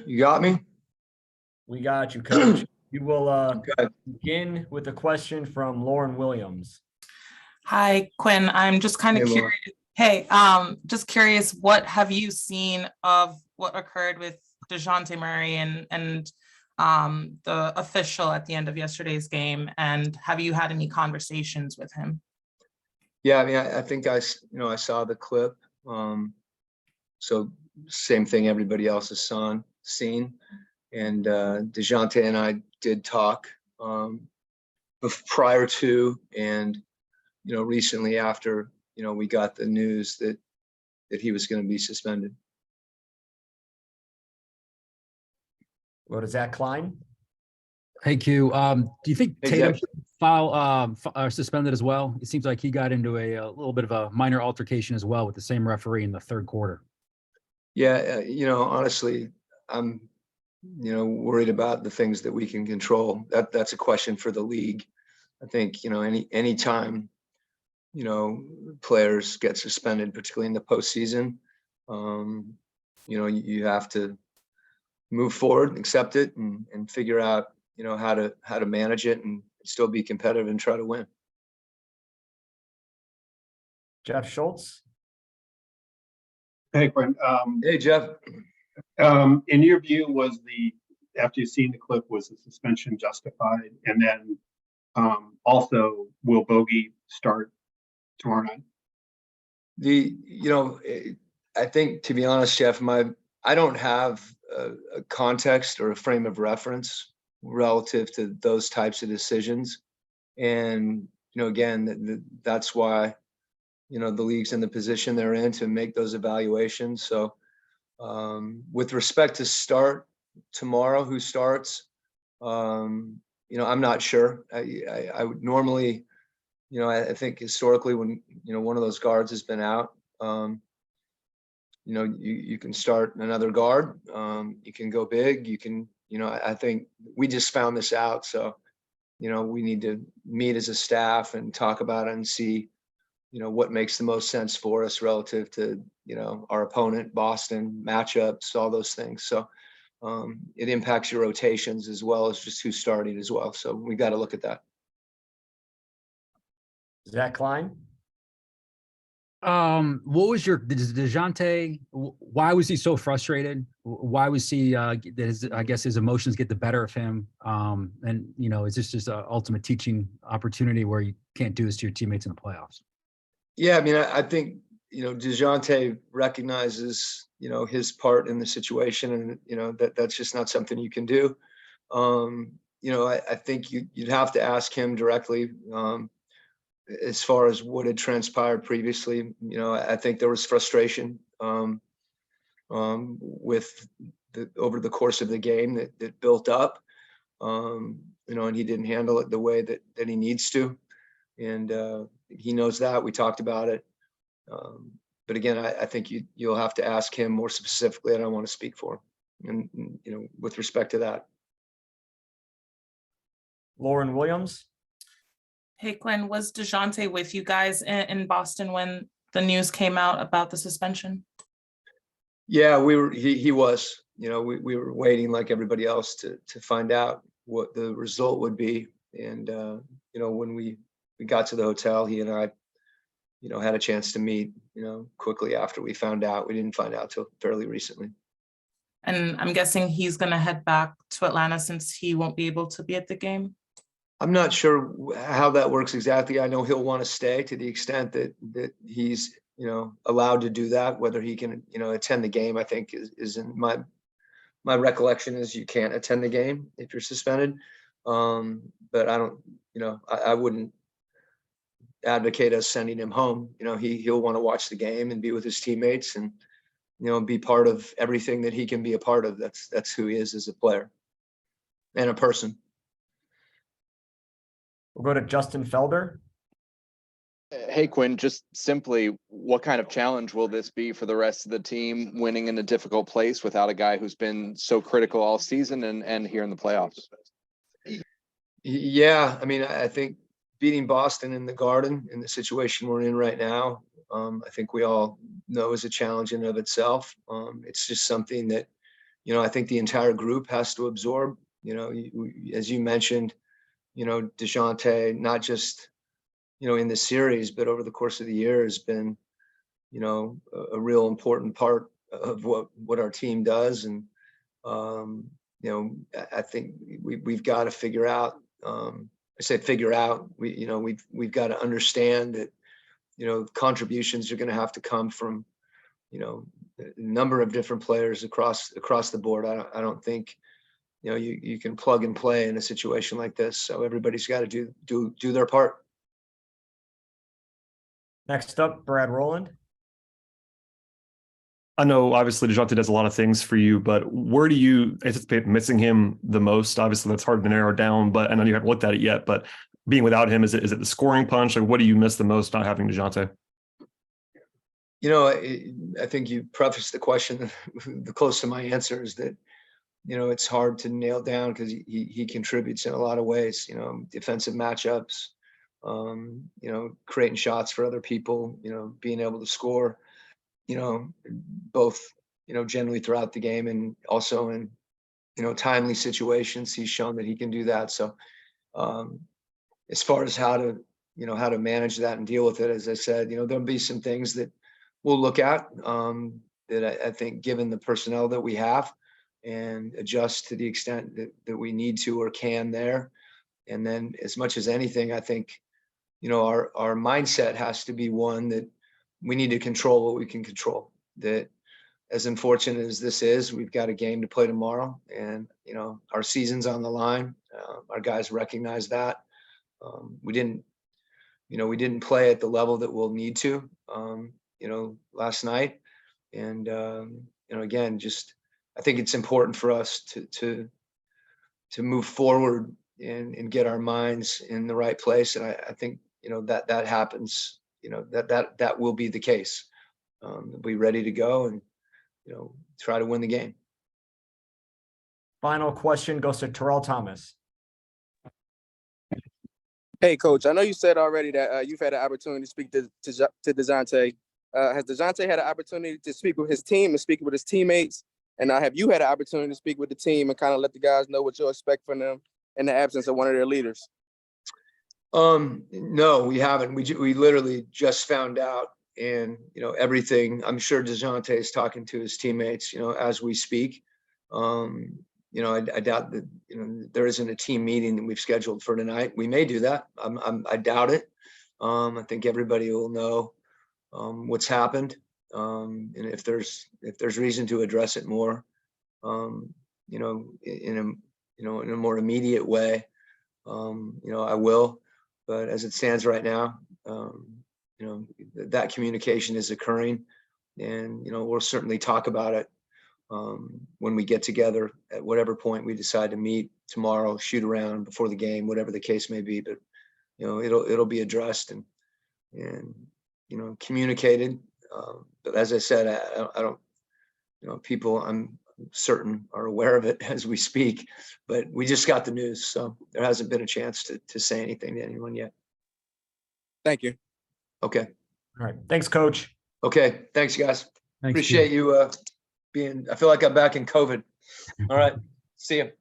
You got me? We got you, Coach. You will Okay. begin with a question from Lauren Williams. Hi, Quinn. I'm just kind of Hey, curious. Hey, just curious, what have you seen of what occurred with Dejounte Murray and the official at the end of yesterday's game? And have you had any conversations with him? Yeah, I mean, I think I saw the clip. So same thing everybody else has seen. And Dejounte and I did talk prior to and recently after we got the news that he was going to be suspended. Go to Zach Klein. Hey Q, do you think Hey, Tatum Zach. are suspended as well? It seems like he got into a little bit of a minor altercation as well with the same referee in the third quarter. Yeah, honestly, I'm worried about the things that we can control. That's a question for the league. I think any time players get suspended, particularly in the postseason, you have to move forward, accept it, and figure out how to manage it and still be competitive and try to win. Jeff Schultz. Hey, Quinn. Hey, Jeff. In your view, after you've seen the clip, was the suspension justified? And then also, will Bogey start tomorrow night? I think, to be honest, Jeff, I don't have a context or a frame of reference relative to those types of decisions. And, again, that's why, the league's in the position they're in to make those evaluations. So with respect to start tomorrow, who starts, I'm not sure. I would normally, I think historically when, one of those guards has been out, you can start another guard. You can go big. You can, I think we just found this out. So, we need to meet as a staff and talk about it and see, what makes the most sense for us relative to, our opponent, Boston, matchups, all those things. So it impacts your rotations as well as just who's starting as well. So we got to look at that. Zach Klein. What was Dejounte? Why was he so frustrated? Why was he? I guess his emotions get the better of him. And is this just an ultimate teaching opportunity where you can't do this to your teammates in the playoffs? Yeah, I mean, I think Dejounte recognizes his part in the situation, and that's just not something you can do. I think you'd have to ask him directly. As far as what had transpired previously, I think there was frustration with over the course of the game that built up, and he didn't handle it the way that he needs to. And he knows that. We talked about it. But again, I think you'll have to ask him more specifically. I don't want to speak for him, and with respect to that. Lauren Williams. Hey, Quinn, was Dejounte with you guys in Boston when the news came out about the suspension? Yeah, he was. We were waiting like everybody else to find out what the result would be. And when we got to the hotel, he and I had a chance to meet quickly after we found out. We didn't find out till fairly recently. And I'm guessing he's going to head back to Atlanta since he won't be able to be at the game. I'm not sure how that works exactly. I know he'll want to stay to the extent that he's allowed to do that. Whether he can attend the game, I think is in my recollection is you can't attend the game if you're suspended. But I don't I wouldn't advocate us sending him home. He'll want to watch the game and be with his teammates and be part of everything that he can be a part of. That's who he is as a player and a person. We'll go to Justin Felder. Hey, Quinn, just simply, what kind of challenge will this be for the rest of the team, winning in a difficult place without a guy who's been so critical all season and here in the playoffs? Yeah, I mean, I think beating Boston in the Garden in the situation we're in right now, I think we all know is a challenge in and of itself. It's just something that, I think the entire group has to absorb, as you mentioned, Dejounte, not just, in the series, but over the course of the year has been, a real important part of what our team does. And, I think we've got to figure out, I say figure out, we've got to understand that, contributions are going to have to come from, a number of different players across the board. I don't think, you can plug and play in a situation like this. So everybody's got to do their part. Next up, Brad Rowland. I know obviously Dejounte does a lot of things for you, but where do you anticipate missing him the most? Obviously that's hard to narrow down, but I know you haven't looked at it yet, but being without him, is it the scoring punch? Like, what do you miss the most not having Dejounte? I think you prefaced the question, the close to my answer is that, it's hard to nail down because he contributes in a lot of ways, defensive matchups, creating shots for other people, being able to score, both, generally throughout the game and also in, timely situations. He's shown that he can do that. So as far as how to manage that and deal with it, as I said, there'll be some things that we'll look at that I think, given the personnel that we have, and adjust to the extent that we need to or can there. And then as much as anything, I think, our mindset has to be one that we need to control what we can control. That as unfortunate as this is, we've got a game to play tomorrow, and, our season's on the line. Our guys recognize that. We didn't play at the level that we'll need to, last night. And, again, just, I think it's important for us to move forward and get our minds in the right place. And I think, that happens, that will be the case. Be ready to go and, try to win the game. Final question goes to Terrell Thomas. Hey, Coach, I know you said already that you've had an opportunity to speak to Dejounte. Has Dejounte had an opportunity to speak with his team and speak with his teammates? And have you had an opportunity to speak with the team and kind of let the guys know what you expect from them in the absence of one of their leaders? No, we haven't. We literally just found out, and, everything. I'm sure Dejounte is talking to his teammates, as we speak. I doubt that, there isn't a team meeting that we've scheduled for tonight. We may do that. I doubt it. I think everybody will know what's happened, and if there's reason to address it more, in a more immediate way, I will. But as it stands right now, that communication is occurring, and we'll certainly talk about it when we get together at whatever point we decide to meet tomorrow, shoot around before the game, whatever the case may be. But it'll be addressed and communicated. But as I said, I don't, people, I'm certain, are aware of it as we speak, but we just got the news, so there hasn't been a chance to say anything to anyone yet. Thank you. Okay. All right. Thanks, Coach. Okay. Thanks, guys. Thanks, Appreciate Steve. you I feel like I'm back in COVID. All right. See you.